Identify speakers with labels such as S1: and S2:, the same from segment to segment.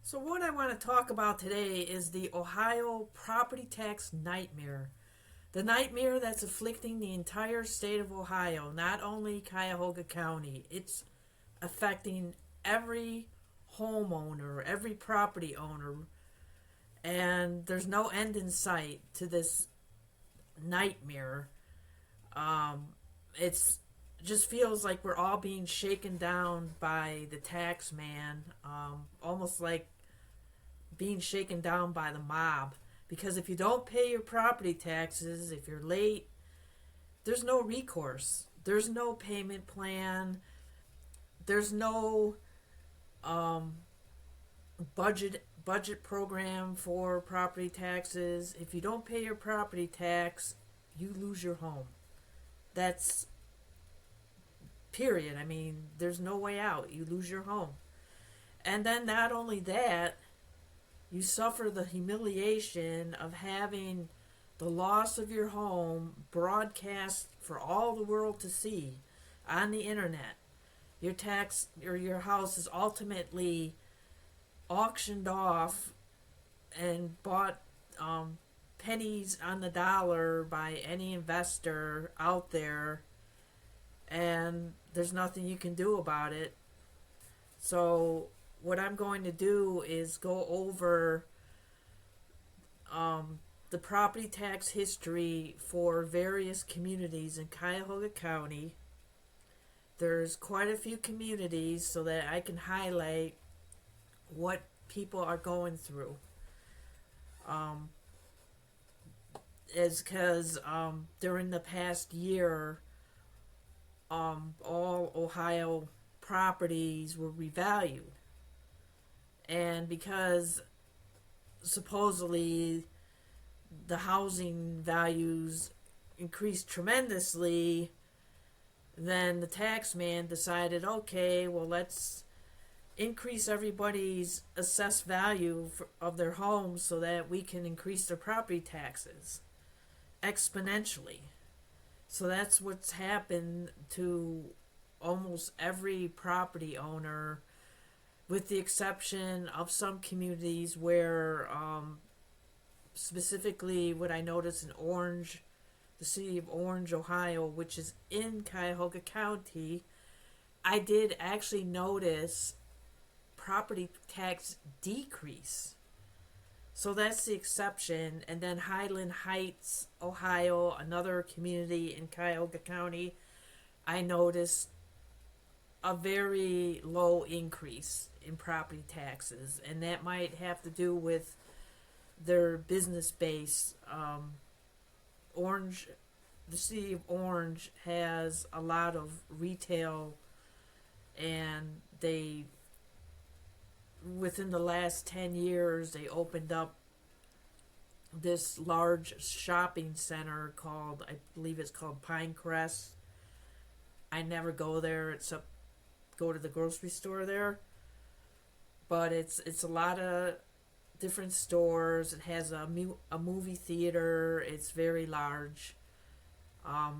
S1: So, what I want to talk about today is the Ohio property tax nightmare. The nightmare that's afflicting the entire state of Ohio, not only Cuyahoga County. It's affecting every homeowner, every property owner, and there's no end in sight to this nightmare. It's just feels like we're all being shaken down by the tax man, almost like being shaken down by the mob. Because if you don't pay your property taxes, if you're late, there's no recourse. There's no payment plan. There's no um, budget program for property taxes. If you don't pay your property tax, you lose your home. That's period. I mean, there's no way out. You lose your home. And then not only that, you suffer the humiliation of having the loss of your home broadcast for all the world to see on the internet. Your tax or your house is ultimately auctioned off and bought pennies on the dollar by any investor out there, and there's nothing you can do about it. So what I'm going to do is go over the property tax history for various communities in Cuyahoga County. There's quite a few communities so that I can highlight what people are going through. Is because during the past year, all Ohio properties were revalued. And because supposedly the housing values increased tremendously, then the tax man decided, okay, well, let's increase everybody's assessed value of their homes so that we can increase their property taxes exponentially. So that's what's happened to almost every property owner, with the exception of some communities where, specifically what I noticed in Orange, the city of Orange, Ohio, which is in Cuyahoga County, I did actually notice property tax decrease. So that's the exception. And then Highland Heights, Ohio, another community in Cuyahoga County, I noticed a very low increase in property taxes. And that might have to do with their business base. Orange, the city of Orange has a lot of retail, and they, within the last 10 years, they opened up this large shopping center called, I believe it's called Pinecrest. I never go there except go to the grocery store there. But it's a lot of different stores. It has a movie theater. It's very large.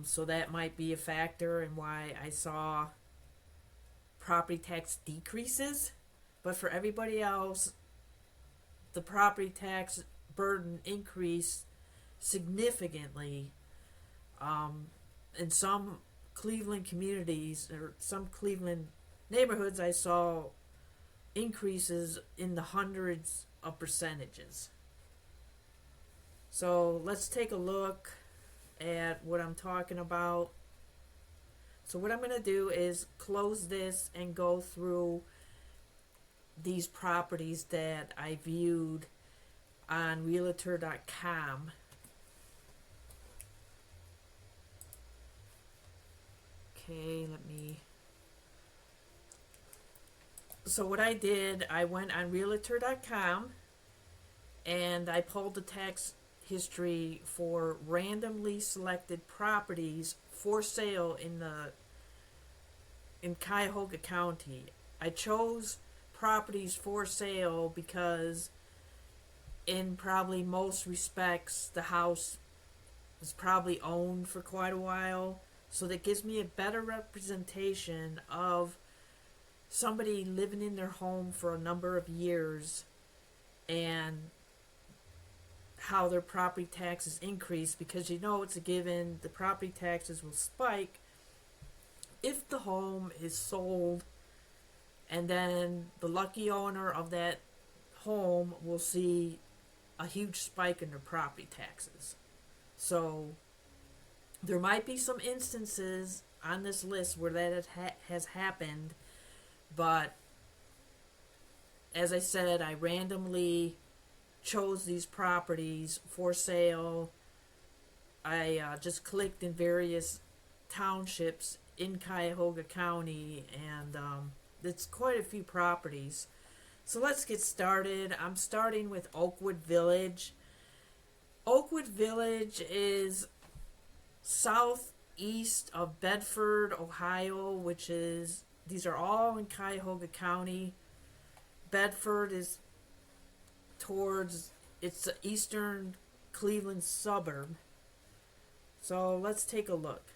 S1: So that might be a factor in why I saw property tax decreases. But for everybody else, the property tax burden increased significantly. In some Cleveland communities or some Cleveland neighborhoods, I saw increases in the hundreds of percentages. So let's take a look at what I'm talking about. So what I'm going to do is close this and go through these properties that I viewed on realtor.com. Okay, so what I did, I went on realtor.com and I pulled the tax history for randomly selected properties for sale in Cuyahoga County. I chose properties for sale because in probably most respects the house was probably owned for quite a while, so that gives me a better representation of somebody living in their home for a number of years and how their property taxes increase, because you know it's a given the property taxes will spike if the home is sold, and then the lucky owner of that home will see a huge spike in their property taxes. So there might be some instances on this list where that has happened, but as I said, I randomly chose these properties for sale. I just clicked in various townships in Cuyahoga County, and it's quite a few properties. So let's get started. I'm starting with Oakwood Village. Oakwood Village is southeast of Bedford, Ohio, which is, these are all in Cuyahoga County. Bedford is towards, it's the eastern Cleveland suburb. So let's take a look.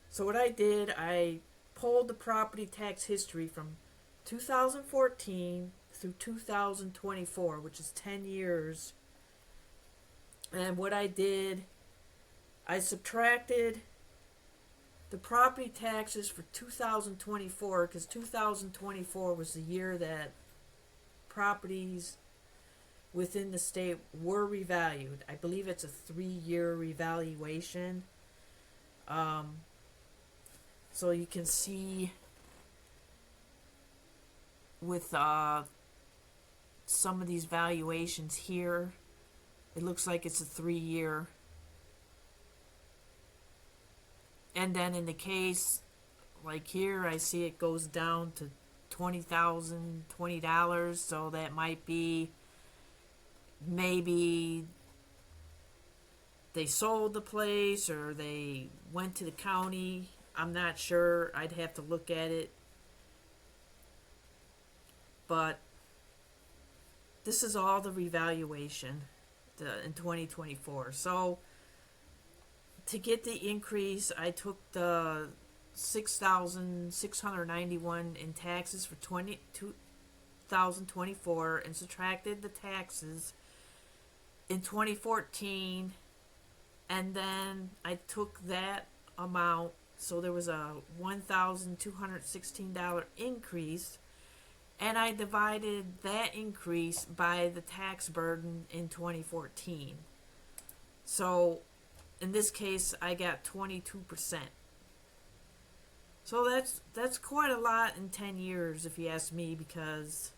S1: So what I did, I pulled the property tax history from 2014 through 2024, which is 10 years. And what I did, I subtracted the property taxes for 2024, because 2024 was the year that properties within the state were revalued. I believe it's a 3-year revaluation. So you can see with some of these valuations here, it looks like it's a 3-year. And then in the case like here, I see it goes down to $20,020, so that might be maybe they sold the place or they went to the county. I'm not sure. I'd have to look at it. But this is all the revaluation in 2024. So to get the increase, I took the $6,691 in taxes for 2024 and subtracted the taxes in 2014, and then I took that amount, so there was a $1,216 increase, and I divided that increase by the tax burden in 2014. So in this case, I got 22%. So that's quite a lot in 10 years, if you ask me, because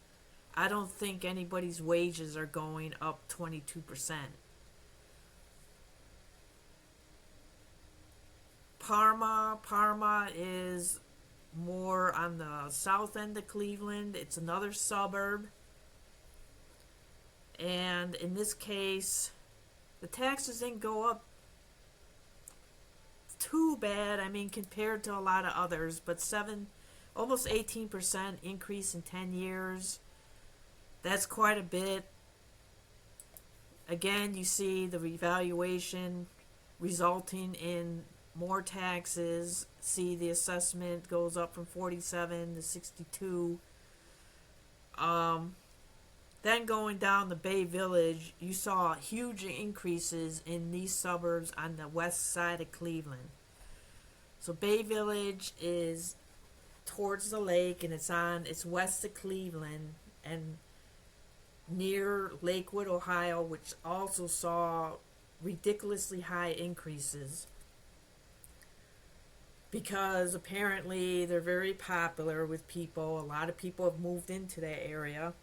S1: I don't think anybody's wages are going up 22%. Parma is more on the south end of Cleveland. It's another suburb. And in this case, the taxes didn't go up too bad, I mean, compared to a lot of others, but almost 18% increase in 10 years. That's quite a bit. Again, you see the revaluation resulting in more taxes. See, the assessment goes up from 47 to 62. Then going down the Bay Village, you saw huge increases in these suburbs on the west side of Cleveland. So Bay Village is towards the lake, and it's west of Cleveland and near Lakewood, Ohio, which also saw ridiculously high increases because apparently they're very popular with people. A lot of people have moved into that area.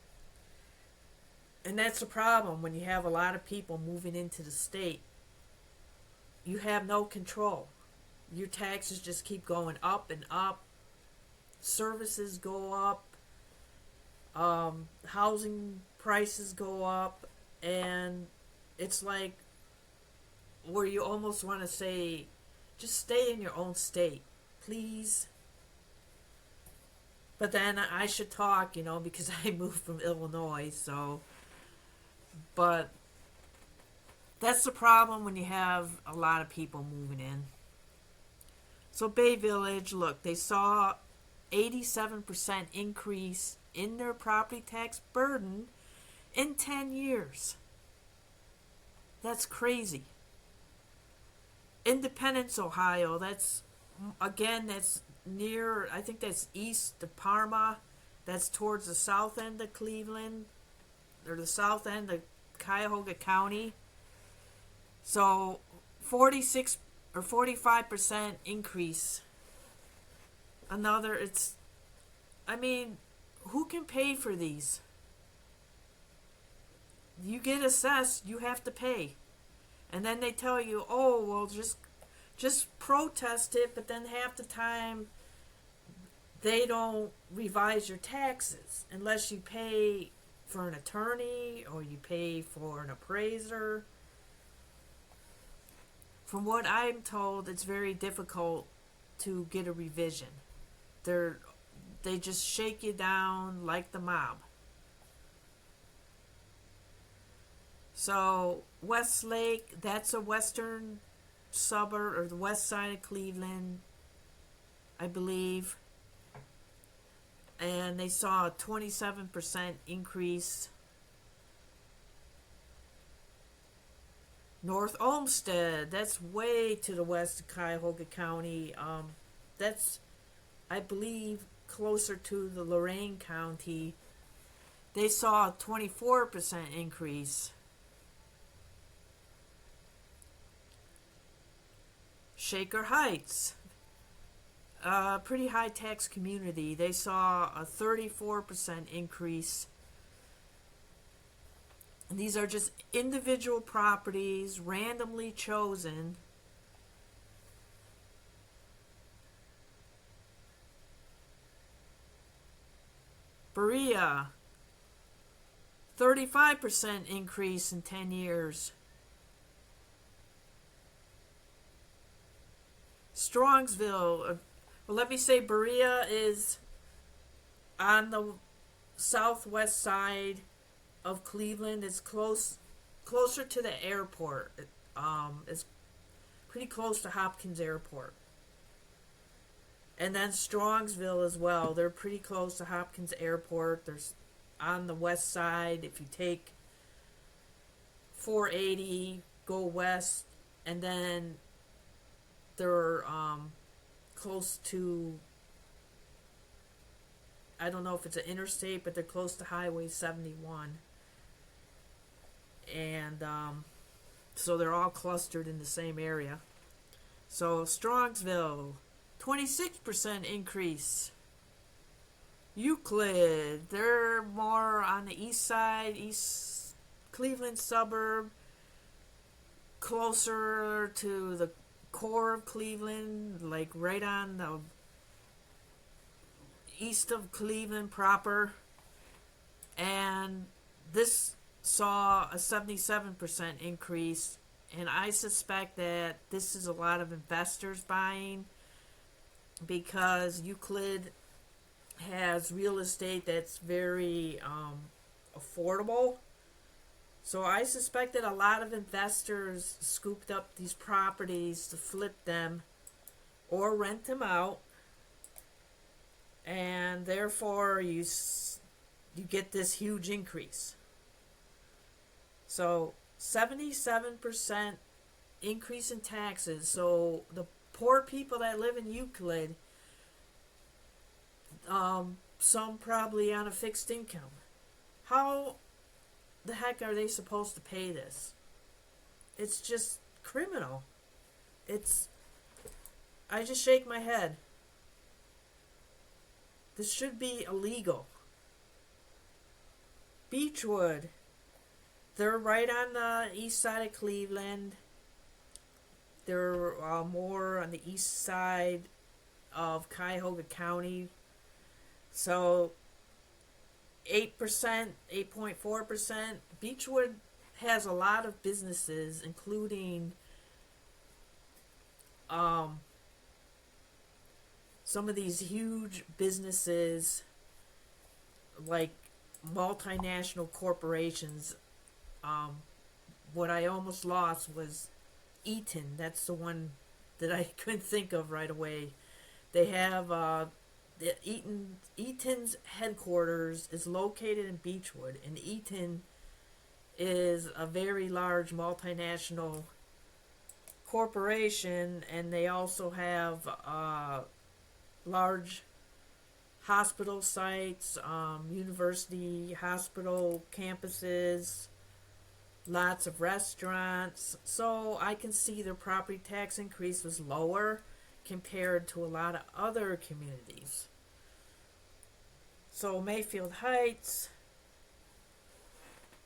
S1: And that's the problem when you have a lot of people moving into the state. You have no control. Your taxes just keep going up and up. Services go up. Housing prices go up. And it's like where you almost want to say, just stay in your own state, please. But then I should talk, because I moved from Illinois, so... But that's the problem when you have a lot of people moving in. So Bay Village, look, they saw 87% increase in their property tax burden in 10 years. That's crazy. Independence, Ohio, that's near, I think that's east of Parma. That's towards the south end of Cleveland, or the south end of Cuyahoga County. So 46 or 45% increase. I mean, who can pay for these? You get assessed, you have to pay. And then they tell you, oh, well, just protest it, but then half the time they don't revise your taxes unless you pay for an attorney or you pay for an appraiser. From what I'm told, it's very difficult to get a revision. They just shake you down like the mob. So Westlake, that's a western suburb, or the west side of Cleveland, I believe. And they saw a 27% increase. North Olmsted, that's way to the west of Cuyahoga County. That's, I believe, closer to the Lorain County. They saw a 24% increase. Shaker Heights, a pretty high tax community. They saw a 34% increase. And these are just individual properties, randomly chosen. Berea, 35% increase in 10 years. Strongsville, well, let me say Berea is on the southwest side of Cleveland. It's closer to the airport. It's pretty close to Hopkins Airport. And then Strongsville as well. They're pretty close to Hopkins Airport. They're on the west side. If you take 480, go west, and then they're close to, I don't know if it's an interstate, but they're close to Highway 71. And so they're all clustered in the same area. So Strongsville, 26% increase. Euclid, they're more on the east side, East Cleveland suburb, closer to the core of Cleveland, like right on the east of Cleveland proper. And this saw a 77% increase, and I suspect that this is a lot of investors buying, because Euclid has real estate that's very affordable. So I suspect that a lot of investors scooped up these properties to flip them or rent them out, and therefore you get this huge increase. So 77% increase in taxes. So the poor people that live in Euclid, some probably on a fixed income, how the heck are they supposed to pay this? It's just criminal. I just shake my head. This should be illegal. Beechwood, they're right on the east side of Cleveland. They're more on the east side of Cuyahoga County. So 8%, 8.4%. Beechwood has a lot of businesses, including some of these huge businesses like multinational corporations. What I almost lost was Eaton. That's the one that I couldn't think of right away. They have Eaton's headquarters is located in Beechwood, and Eaton is a very large multinational corporation, and they also have large hospital sites, university hospital campuses, lots of restaurants. So I can see their property tax increase was lower compared to a lot of other communities. So Mayfield Heights,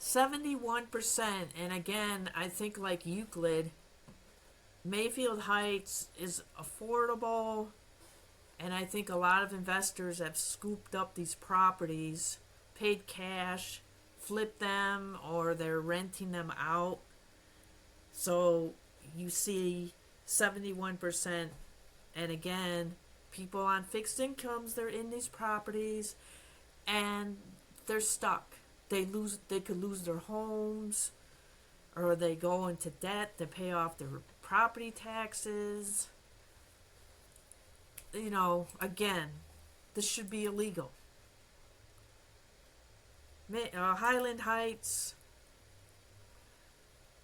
S1: 71%. And again, I think like Euclid, Mayfield Heights is affordable, and I think a lot of investors have scooped up these properties, paid cash, flipped them, or they're renting them out. So you see 71%. And again, people on fixed incomes, they're in these properties and they're stuck. They could lose their homes, or they go into debt to pay off their property taxes. You know, again, this should be illegal. Highland Heights,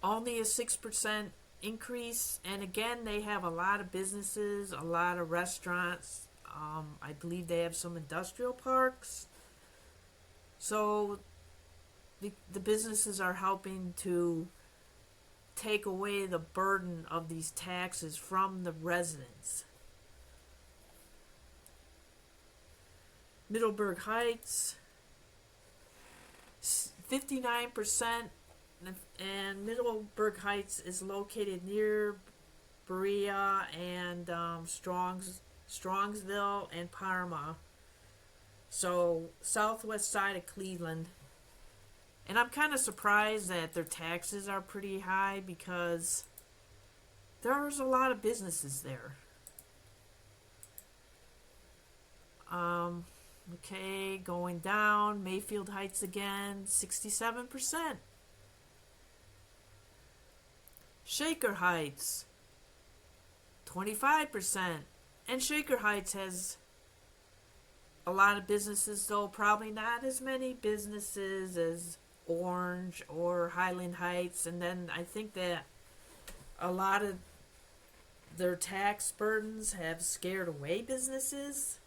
S1: only a 6% increase, and again, they have a lot of businesses, a lot of restaurants. I believe they have some industrial parks. So the businesses are helping to take away the burden of these taxes from the residents. Middleburg Heights, 59%, and Middleburg Heights is located near Berea and Strongsville and Parma. So southwest side of Cleveland. And I'm kind of surprised that their taxes are pretty high because there's a lot of businesses there. Okay, going down, Mayfield Heights again, 67%. Shaker Heights, 25%. And Shaker Heights has a lot of businesses, though probably not as many businesses as Orange or Highland Heights. And then I think that a lot of their tax burdens have scared away businesses,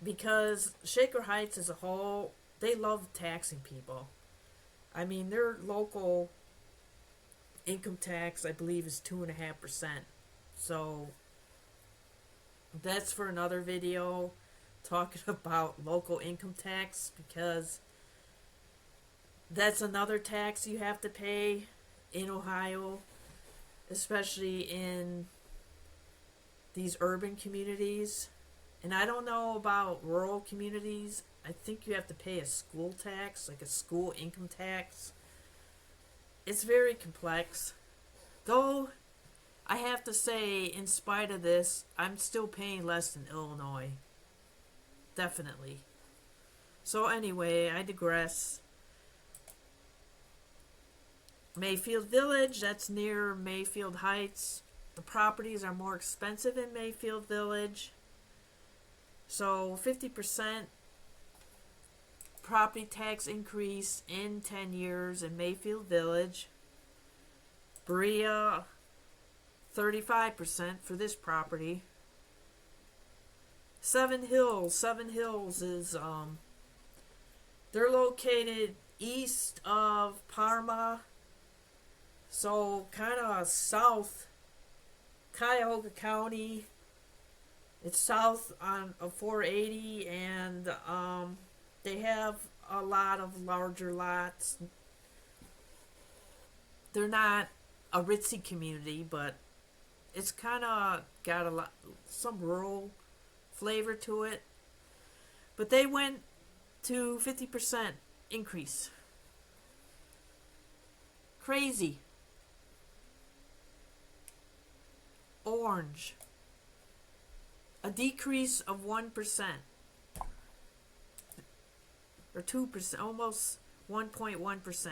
S1: because Shaker Heights as a whole, they love taxing people. I mean, their local income tax, I believe, is 2.5%. So that's for another video, talking about local income tax, because that's another tax you have to pay in Ohio, especially in these urban communities. And I don't know about rural communities. I think you have to pay a school tax, like a school income tax. It's very complex. Though, I have to say, in spite of this, I'm still paying less than Illinois. Definitely. So anyway, I digress. Mayfield Village, that's near Mayfield Heights. The properties are more expensive in Mayfield Village. So 50% property tax increase in 10 years in Mayfield Village. Berea, 35% for this property. Seven Hills is, they're located east of Parma, so kind of south, Cuyahoga County. It's south of 480, and they have a lot of larger lots. They're not a ritzy community, but it's kind of got some rural flavor to it. But they went to 50% increase. Crazy. Orange, a decrease of 1%, or 2%, almost 1.1%.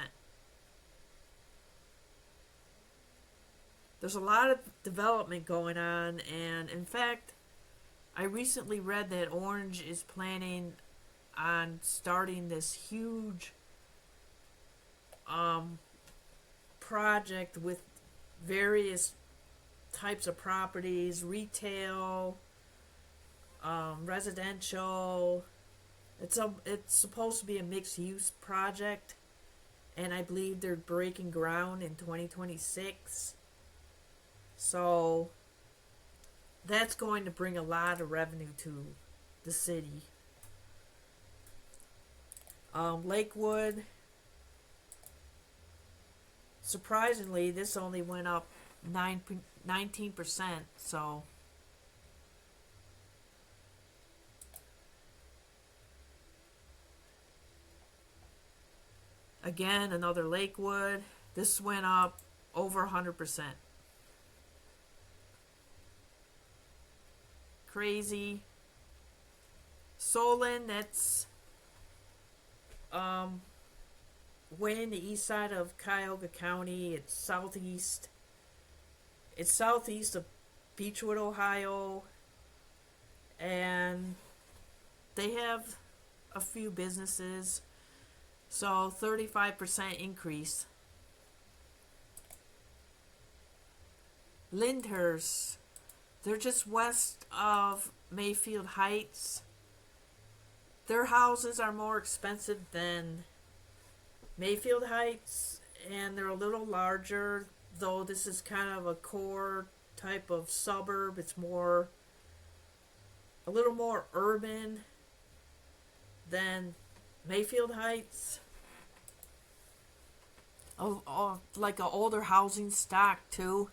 S1: There's a lot of development going on, and in fact, I recently read that Orange is planning on starting this huge project with various types of properties, retail, residential. It's supposed to be a mixed use project, and I believe they're breaking ground in 2026. So that's going to bring a lot of revenue to the city. Lakewood, surprisingly, this only went up 19%. So again, another Lakewood. This went up over 100%. Crazy. Solon, that's way in the east side of Cuyahoga County. It's southeast. It's southeast of Beechwood, Ohio, and they have a few businesses. So 35% increase. Lyndhurst, they're just west of Mayfield Heights. Their houses are more expensive than Mayfield Heights, and they're a little larger, though this is kind of a core type of suburb. It's a little more urban than Mayfield Heights. Like an older housing stock too.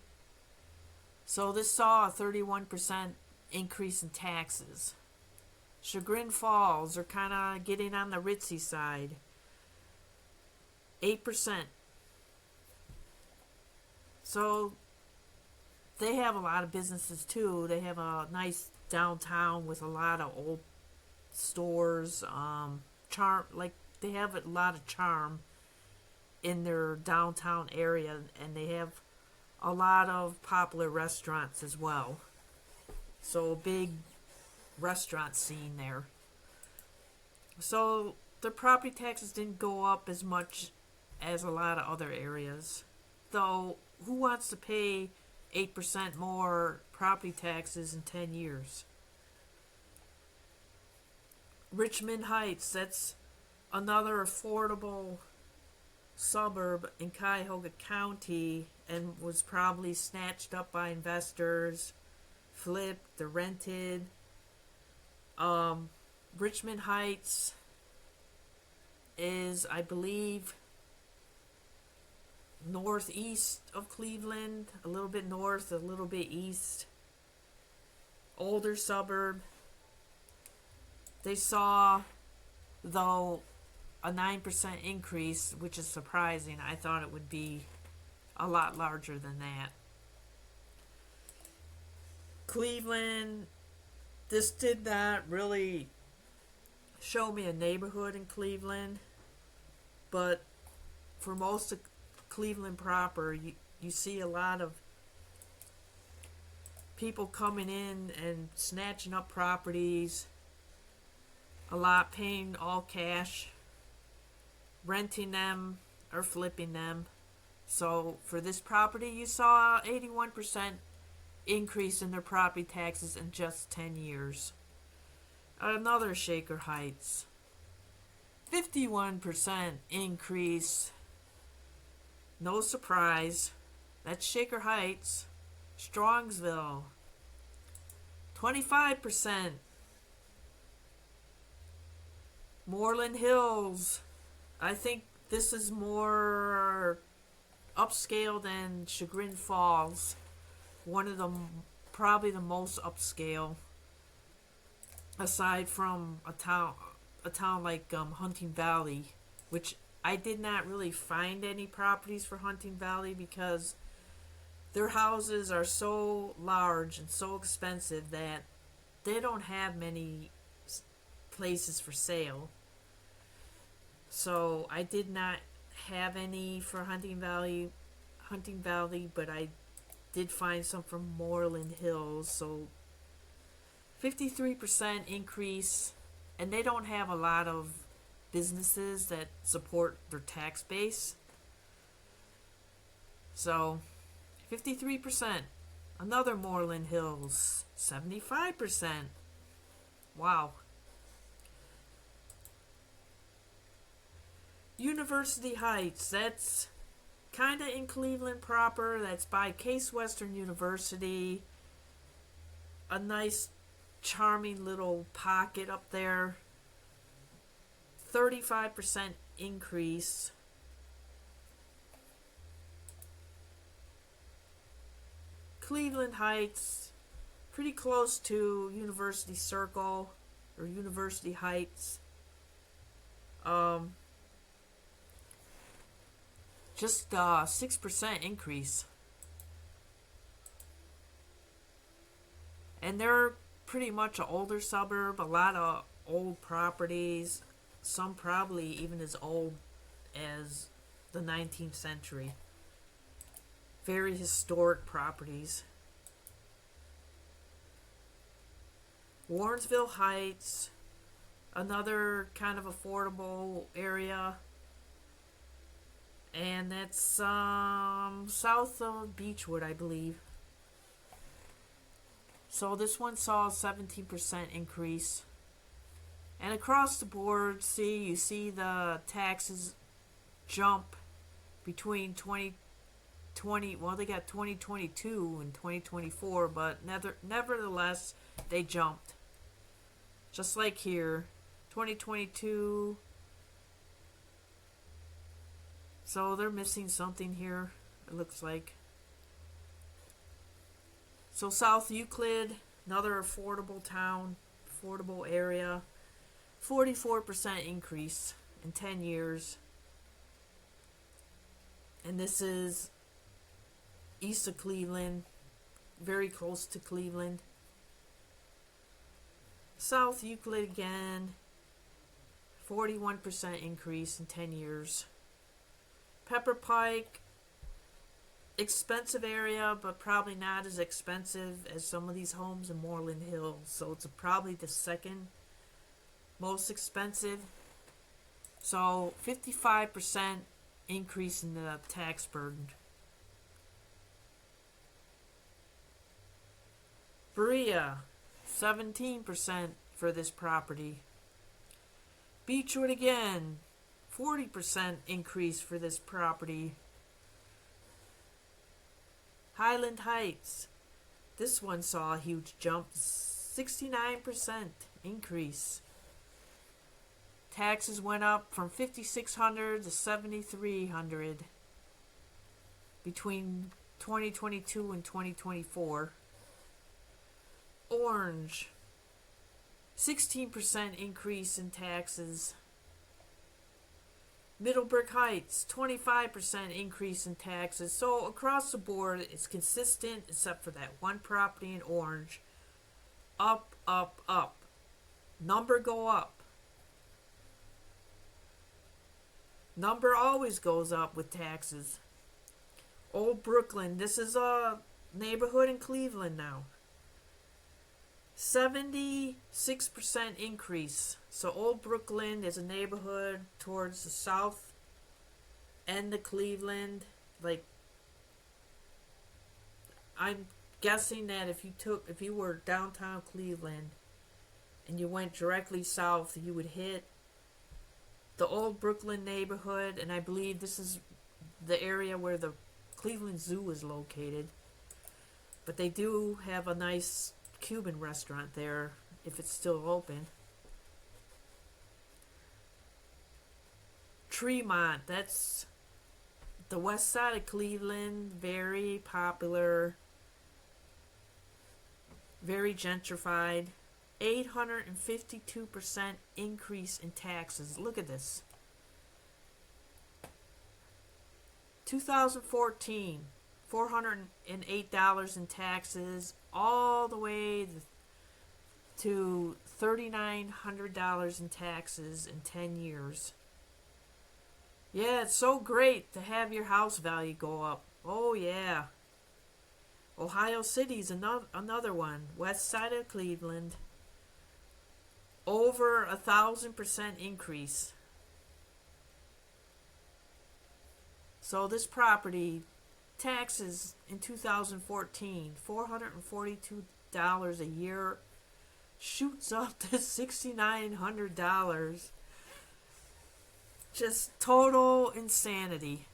S1: So this saw a 31% increase in taxes. Chagrin Falls are kind of getting on the ritzy side. 8%. So they have a lot of businesses too. They have a nice downtown with a lot of old stores. They have a lot of charm in their downtown area, and they have a lot of popular restaurants as well. So a big restaurant scene there. So the property taxes didn't go up as much as a lot of other areas. Though, who wants to pay 8% more property taxes in 10 years? Richmond Heights, that's another affordable suburb in Cuyahoga County, and was probably snatched up by investors, flipped or rented. Richmond Heights is, I believe, northeast of Cleveland, a little bit north, a little bit east. Older suburb. They saw, though, a 9% increase, which is surprising. I thought it would be a lot larger than that. Cleveland, this did not really show me a neighborhood in Cleveland, but for most of Cleveland proper, you see a lot of people coming in and snatching up properties, a lot paying all cash, renting them or flipping them. So for this property, you saw 81% increase in their property taxes in just 10 years. Another Shaker Heights, 51% increase. No surprise. That's Shaker Heights. Strongsville, 25%. Moreland Hills, I think this is more upscale than Chagrin Falls. One of them, probably the most upscale, aside from a town like Hunting Valley, which I did not really find any properties for Hunting Valley because their houses are so large and so expensive that they don't have many places for sale. So I did not have any for Hunting Valley, but I did find some from Moreland Hills. So 53% increase, and they don't have a lot of businesses that support their tax base. So 53%. Another Moreland Hills, 75%. Wow. University Heights, that's kind of in Cleveland proper. That's by Case Western University. A nice, charming little pocket up there. 35% increase. Cleveland Heights, pretty close to University Circle or University Heights. Just 6% increase. And they're pretty much an older suburb, a lot of old properties, some probably even as old as the 19th century. Very historic properties. Warrensville Heights, another kind of affordable area. And that's south of Beechwood, I believe. So this one saw a 17% increase. And across the board, you see the taxes jump between 2020, well, they got 2022 and 2024, but nevertheless, they jumped. Just like here, 2022. So they're missing something here, it looks like. So South Euclid, another affordable town, affordable area. 44% increase in 10 years. And this is east of Cleveland, very close to Cleveland. South Euclid again, 41% increase in 10 years. Pepper Pike, expensive area, but probably not as expensive as some of these homes in Moreland Hills. So it's probably the second most expensive. So 55% increase in the tax burden. Berea, 17% for this property. Beechwood again, 40% increase for this property. Highland Heights, this one saw a huge jump, 69% increase. Taxes went up from $5,600 to $7,300 between 2022 and 2024. Orange, 16% increase in taxes. Middleburg Heights, 25% increase in taxes. So across the board, it's consistent except for that one property in Orange. Up, up, up. Number go up. Number always goes up with taxes. Old Brooklyn, this is a neighborhood in Cleveland now. 76% increase. So Old Brooklyn is a neighborhood towards the south end of Cleveland. Like, I'm guessing that if you were downtown Cleveland and you went directly south, you would hit the Old Brooklyn neighborhood, and I believe this is the area where the Cleveland Zoo is located. But they do have a nice Cuban restaurant there, if it's still open. Tremont, that's the west side of Cleveland, very popular, very gentrified. 852% increase in taxes. Look at this. 2014, $408 in taxes, all the way to $3,900 in taxes in 10 years. Yeah, it's so great to have your house value go up. Oh yeah. Ohio City's another one. West side of Cleveland. Over 1,000% increase. So this property taxes in 2014, $442 a year, shoots up to $6,900. Just total insanity.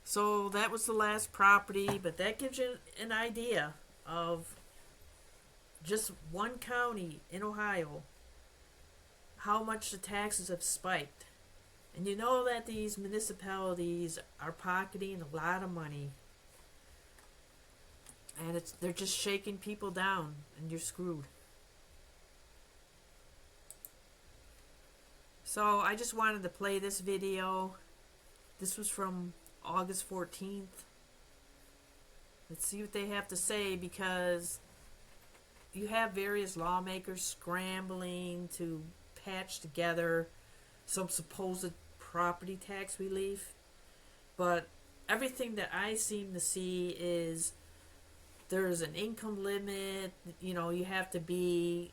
S1: So that was the last property, but that gives you an idea of just one county in Ohio, how much the taxes have spiked. And you know that these municipalities are pocketing a lot of money. And they're just shaking people down, and you're screwed. So I just wanted to play this video. This was from August 14th. Let's see what they have to say, because you have various lawmakers scrambling to patch together some supposed property tax relief, but everything that I seem to see is there's an income limit. You know, you have to be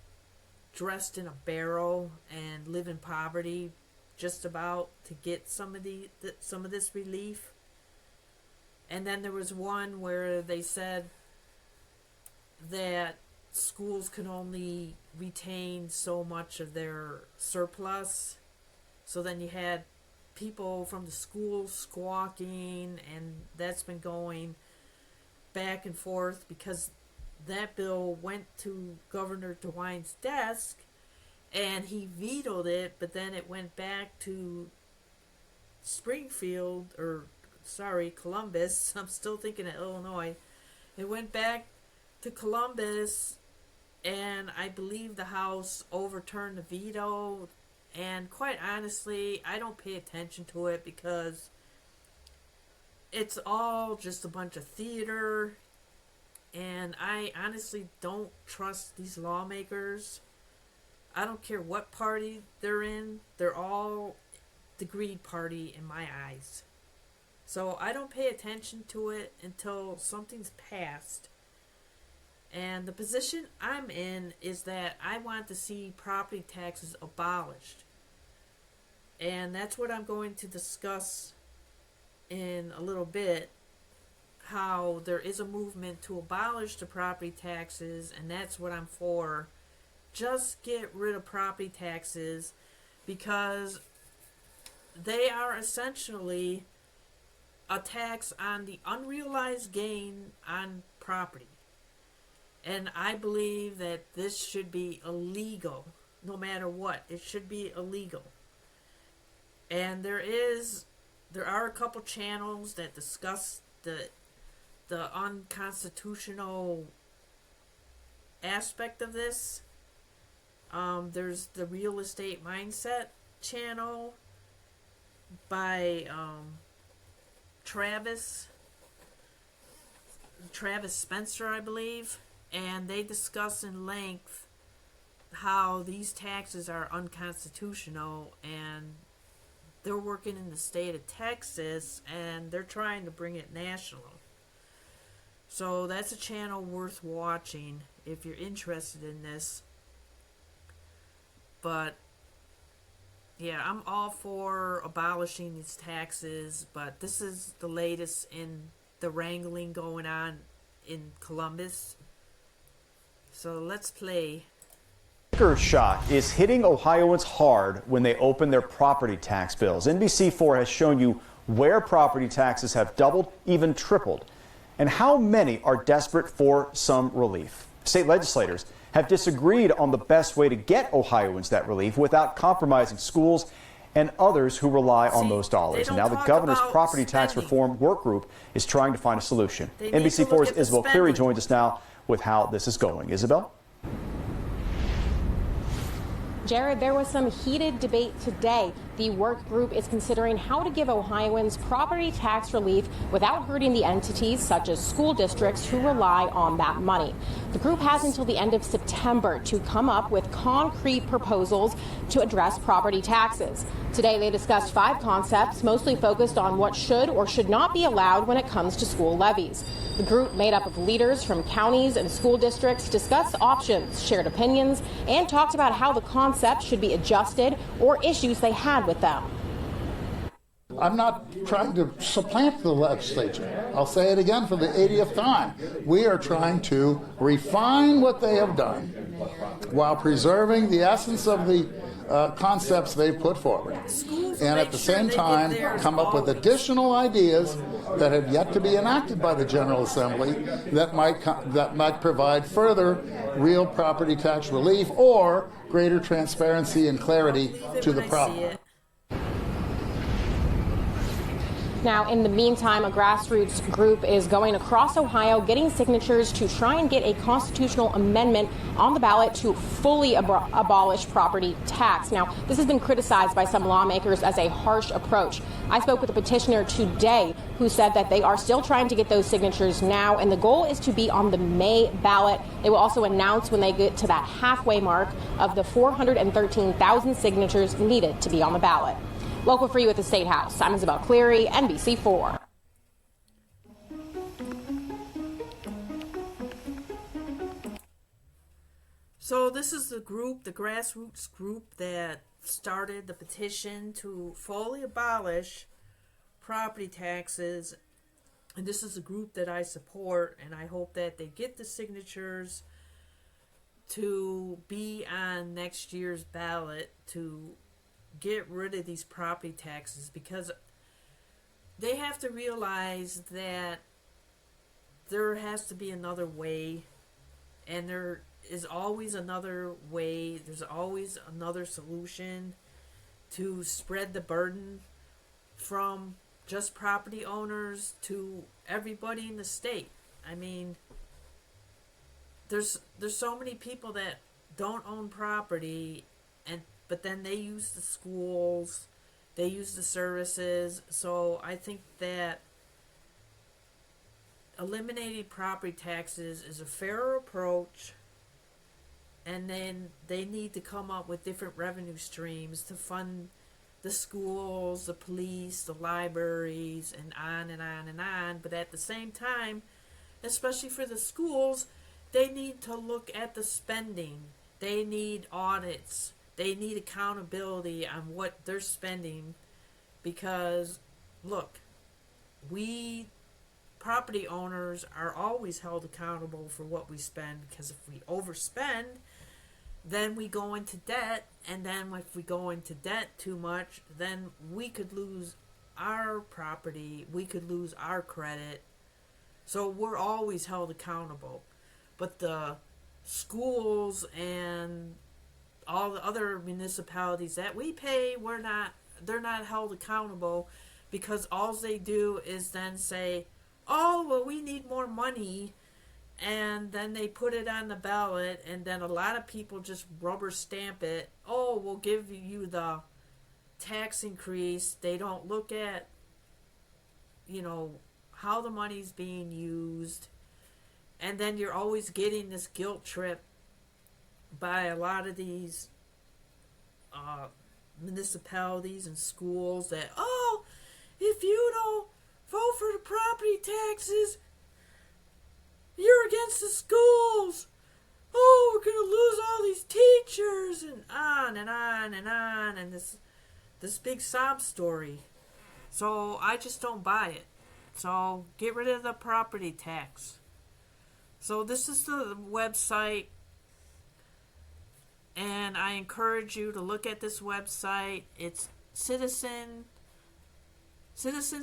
S1: dressed in a barrel and live in poverty just about to get some of this relief. And then there was one where they said that schools can only retain so much of their surplus. So then you had people from the schools squawking, and that's been going back and forth because that bill went to Governor DeWine's desk and he vetoed it, but then it went back to Columbus. I'm still thinking of Illinois. It went back to Columbus, and I believe the House overturned the veto. And quite honestly, I don't pay attention to it because it's all just a bunch of theater, and I honestly don't trust these lawmakers. I don't care what party they're in. They're all the greed party in my eyes. So I don't pay attention to it until something's passed. And the position I'm in is that I want to see property taxes abolished. And that's what I'm going to discuss in a little bit, how there is a movement to abolish the property taxes, and that's what I'm for. Just get rid of property taxes, because they are essentially a tax on the unrealized gain on property. And I believe that this should be illegal, no matter what. It should be illegal. And there are a couple channels that discuss the unconstitutional aspect of this. There's the Real Estate Mindset channel by Travis Spencer, I believe. And they discuss in length how these taxes are unconstitutional, and they're working in the state of Texas, and they're trying to bring it national. So that's a channel worth watching if you're interested in this. But yeah, I'm all for abolishing these taxes, but this is the latest in the wrangling going on in Columbus. So let's play.
S2: Sticker shock is hitting Ohioans hard when they open their property tax bills. NBC4 has shown you where property taxes have doubled, even tripled, and how many are desperate for some relief. State legislators have disagreed on the best way to get Ohioans that relief without compromising schools and others who rely on those dollars. And now the governor's property tax reform work group is trying to find a solution. NBC4's Isabel Cleary joins us now with how this is going. Isabel?
S3: Jared, there was some heated debate today. The work group is considering how to give Ohioans property tax relief without hurting the entities such as school districts who rely on that money. The group has until the end of September to come up with concrete proposals to address property taxes. Today they discussed 5 concepts, mostly focused on what should or should not be allowed when it comes to school levies. The group, made up of leaders from counties and school districts, discussed options, shared opinions, and talked about how the concept should be adjusted or issues they had with them.
S4: I'm not trying to supplant the legislature. I'll say it again for the 80th time. We are trying to refine what they have done while preserving the essence of the concepts they've put forward. And at the same time, come up with additional ideas that have yet to be enacted by the General Assembly that might provide further real property tax relief or greater transparency and clarity to the problem.
S3: Now, in the meantime, a grassroots group is going across Ohio getting signatures to try and get a constitutional amendment on the ballot to fully abolish property tax. Now, this has been criticized by some lawmakers as a harsh approach. I spoke with a petitioner today who said that they are still trying to get those signatures now, and the goal is to be on the May ballot. They will also announce when they get to that halfway mark of the 413,000 signatures needed to be on the ballot. Local for you at the State House, I'm Isabel Cleary, NBC4.
S1: So this is the group, the grassroots group that started the petition to fully abolish property taxes. And this is a group that I support, and I hope that they get the signatures to be on next year's ballot to get rid of these property taxes, because they have to realize that there has to be another way, and there is always another way. There's always another solution to spread the burden from just property owners to everybody in the state. I mean, there's so many people that don't own property, but then they use the schools, they use the services. So I think that eliminating property taxes is a fairer approach, and then they need to come up with different revenue streams to fund the schools, the police, the libraries, and on and on and on. But at the same time, especially for the schools, they need to look at the spending. They need audits. They need accountability on what they're spending, because, look, we property owners are always held accountable for what we spend, because if we overspend, then we go into debt, and then if we go into debt too much, then we could lose our property, we could lose our credit. So we're always held accountable. But the schools and all the other municipalities that we pay, they're not held accountable, because all they do is then say, oh, well, we need more money, and then they put it on the ballot, and then a lot of people just rubber stamp it. Oh, we'll give you the tax increase. They don't look at, how the money's being used, and then you're always getting this guilt trip by a lot of these municipalities and schools that, oh, if you don't vote for the property taxes, you're against the schools. Oh, we're going to lose all these teachers, and on and on and on, and this big sob story. So I just don't buy it. So get rid of the property tax. So this is the website, and I encourage you to look at this website. It's Citizens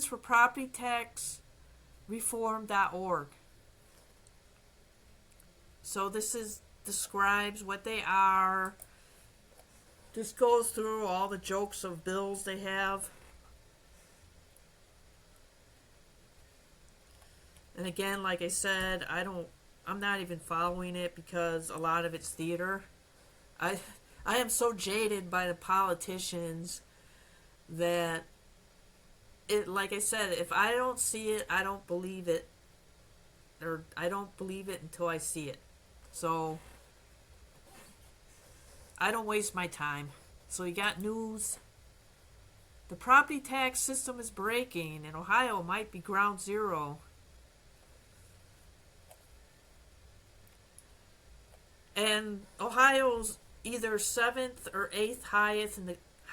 S1: for Property Tax Reform.org. So this describes what they are. This goes through all the jokes of bills they have. And again, like I said, I'm not even following it, because a lot of it's theater. I am so jaded by the politicians that like I said, if I don't see it, I don't believe it, or I don't believe it until I see it. So I don't waste my time. So you got news. The property tax system is breaking, and Ohio might be ground zero. And Ohio's either 7th or 8th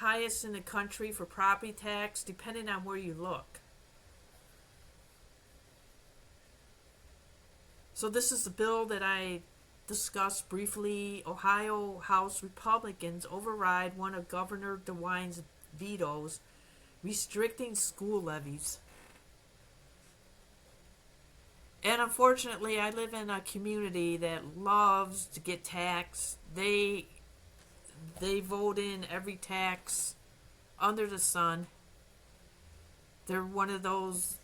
S1: highest in the country for property tax, depending on where you look. So this is the bill that I discussed briefly. Ohio House Republicans override one of Governor DeWine's vetoes, restricting school levies. And unfortunately, I live in a community that loves to get taxed. They vote in every tax under the sun. They're one of those.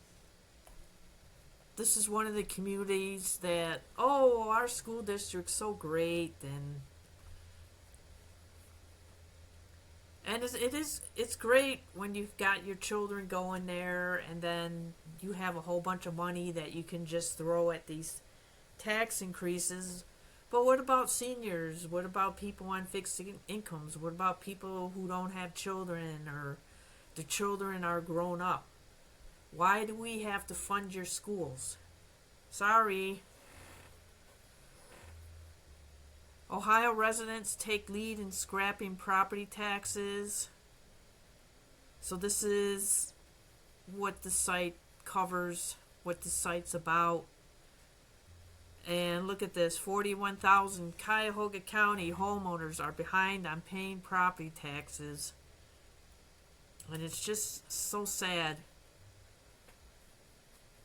S1: This is one of the communities that, oh, our school district's so great, and it's great when you've got your children going there, and then you have a whole bunch of money that you can just throw at these tax increases. But what about seniors? What about people on fixed incomes? What about people who don't have children, or the children are grown up? Why do we have to fund your schools? Sorry. Ohio residents take lead in scrapping property taxes. So this is what the site covers, what the site's about. And look at this, 41,000 Cuyahoga County homeowners are behind on paying property taxes. And it's just so sad.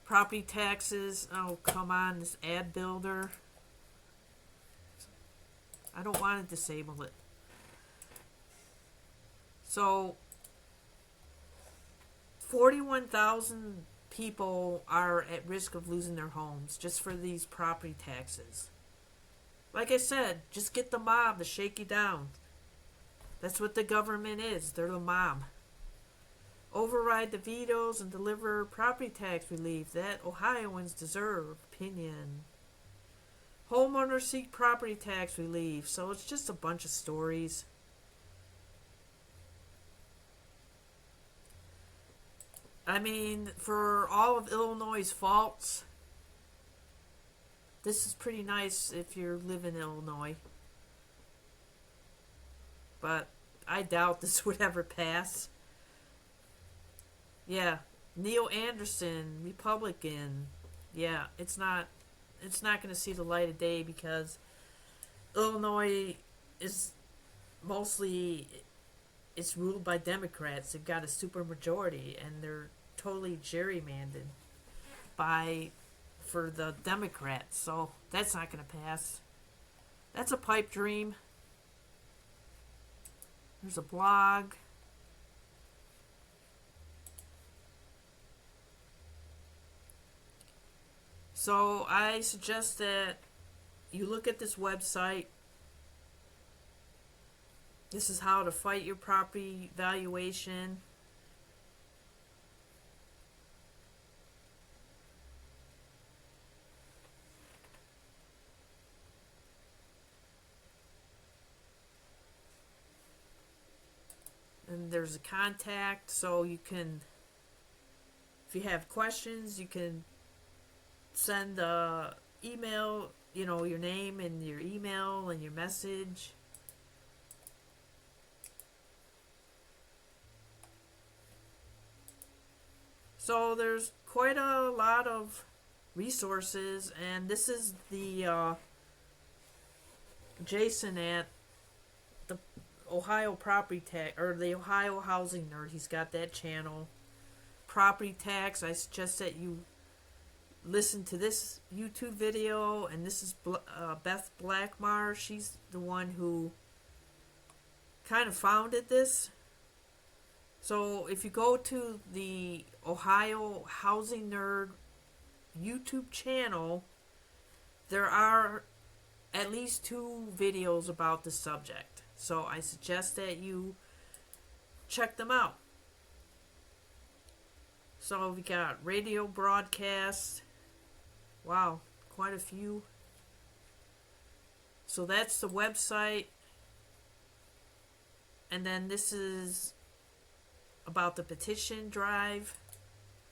S1: Property taxes, oh come on, this ad builder. I don't want to disable it. So 41,000 people are at risk of losing their homes just for these property taxes. Like I said, just get the mob to shake you down. That's what the government is. They're the mob. Override the vetoes and deliver property tax relief that Ohioans deserve. Opinion. Homeowners seek property tax relief. So it's just a bunch of stories. I mean, for all of Illinois' faults, this is pretty nice if you live in Illinois. But I doubt this would ever pass. Yeah, Neil Anderson, Republican. Yeah, it's not going to see the light of day because Illinois is mostly, it's ruled by Democrats. They've got a super majority, and they're totally gerrymandered for the Democrats. So that's not going to pass. That's a pipe dream. There's a blog. So I suggest that you look at this website. This is how to fight your property valuation. And there's a contact, so you can, if you have questions, you can send a email, your name and your email and your message. So there's quite a lot of resources, and this is the Jason at the Ohio Property Tax, or the Ohio Housing Nerd. He's got that channel. Property tax. I suggest that you listen to this YouTube video, and this is Beth Blackmar. She's the one who kind of founded this. So if you go to the Ohio Housing Nerd YouTube channel, there are at least 2 videos about the subject. So I suggest that you check them out. So we got radio broadcasts. Wow, quite a few. So that's the website. And then this is about the petition drive.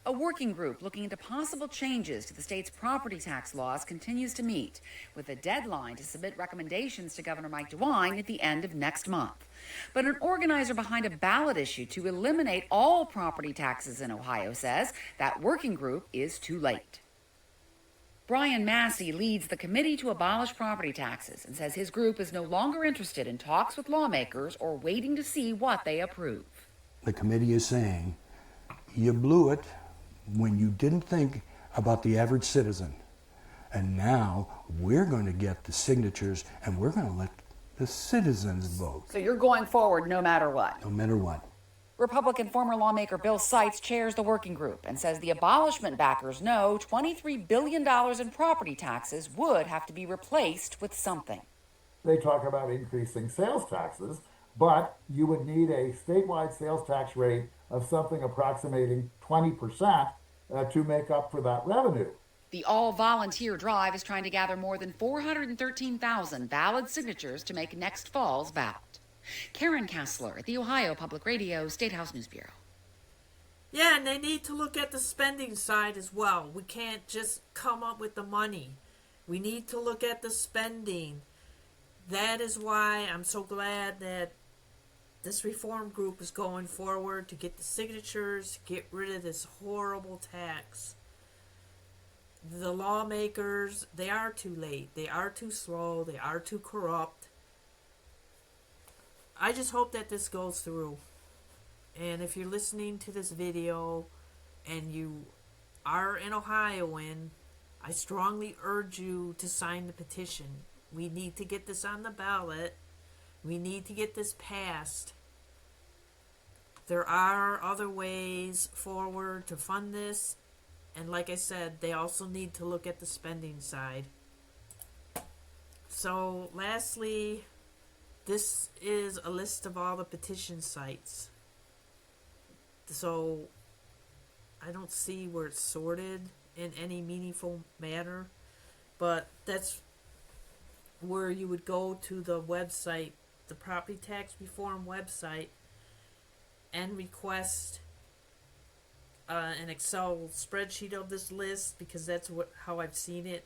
S5: A working group looking into possible changes to the state's property tax laws continues to meet, with a deadline to submit recommendations to Governor Mike DeWine at the end of next month. But an organizer behind a ballot issue to eliminate all property taxes in Ohio says that working group is too late. Brian Massey leads the committee to abolish property taxes and says his group is no longer interested in talks with lawmakers or waiting to see what they approve.
S6: The committee is saying, you blew it when you didn't think about the average citizen. And now we're going to get the signatures and we're going to let the citizens vote.
S5: So you're going forward no matter what?
S6: No matter what.
S5: Republican former lawmaker Bill Seitz chairs the working group and says the abolishment backers know $23 billion in property taxes would have to be replaced with something.
S7: They talk about increasing sales taxes, but you would need a statewide sales tax rate of something approximating 20% to make up for that revenue.
S5: The all-volunteer drive is trying to gather more than 413,000 valid signatures to make next fall's ballot. Karen Kassler at the Ohio Public Radio State House News Bureau.
S1: Yeah, and they need to look at the spending side as well. We can't just come up with the money. We need to look at the spending. That is why I'm so glad that this reform group is going forward to get the signatures, get rid of this horrible tax. The lawmakers, they are too late. They are too slow. They are too corrupt. I just hope that this goes through. And if you're listening to this video and you are an Ohioan, I strongly urge you to sign the petition. We need to get this on the ballot. We need to get this passed. There are other ways forward to fund this. And like I said, they also need to look at the spending side. So lastly, this is a list of all the petition sites. So I don't see where it's sorted in any meaningful manner, but that's where you would go to the website, the property tax reform website, and request an Excel spreadsheet of this list, because that's how I've seen it.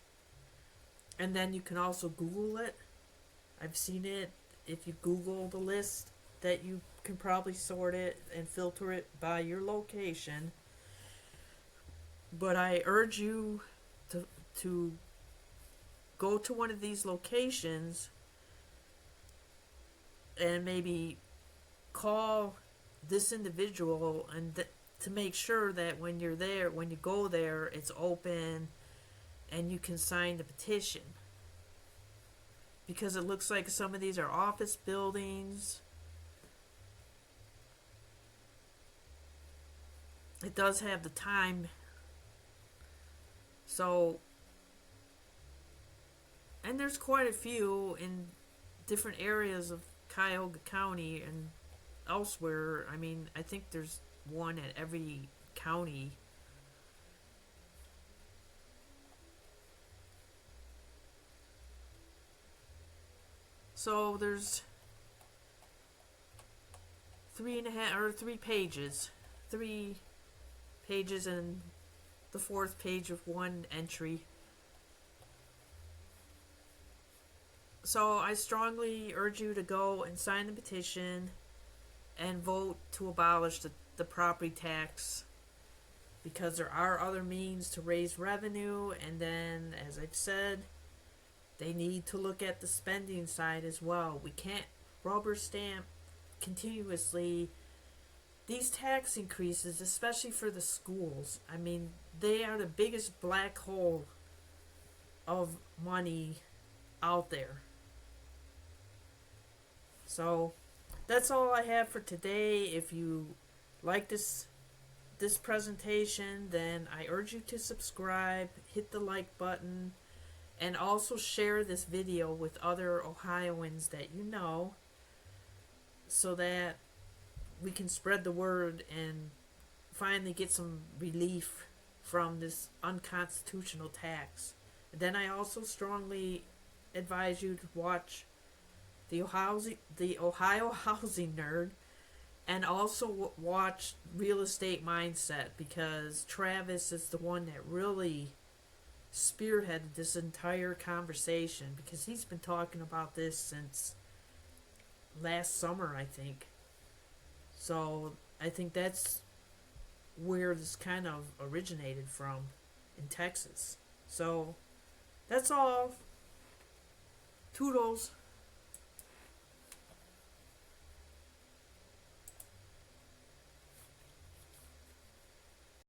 S1: And then you can also Google it. I've seen it. If you Google the list, that you can probably sort it and filter it by your location. But I urge you to go to one of these locations and maybe call this individual and to make sure that when you're there, when you go there, it's open and you can sign the petition. Because it looks like some of these are office buildings. It does have the time. So, and there's quite a few in different areas of Cuyahoga County and elsewhere. I mean, I think there's one at every county. So there's 3 pages. 3 pages and the 4th page of one entry. So I strongly urge you to go and sign the petition and vote to abolish the property tax, because there are other means to raise revenue. And then, as I've said, they need to look at the spending side as well. We can't rubber stamp continuously these tax increases, especially for the schools. I mean, they are the biggest black hole of money out there. So that's all I have for today. If you like this presentation, then I urge you to subscribe, hit the like button, and also share this video with other Ohioans that you know, so that we can spread the word and finally get some relief from this unconstitutional tax. And then I also strongly advise you to watch the Ohio Housing Nerd and also watch Real Estate Mindset, because Travis is the one that really spearheaded this entire conversation, because he's been talking about this since last summer, I think. So I think that's where this kind of originated from in Texas. So that's all. Toodles.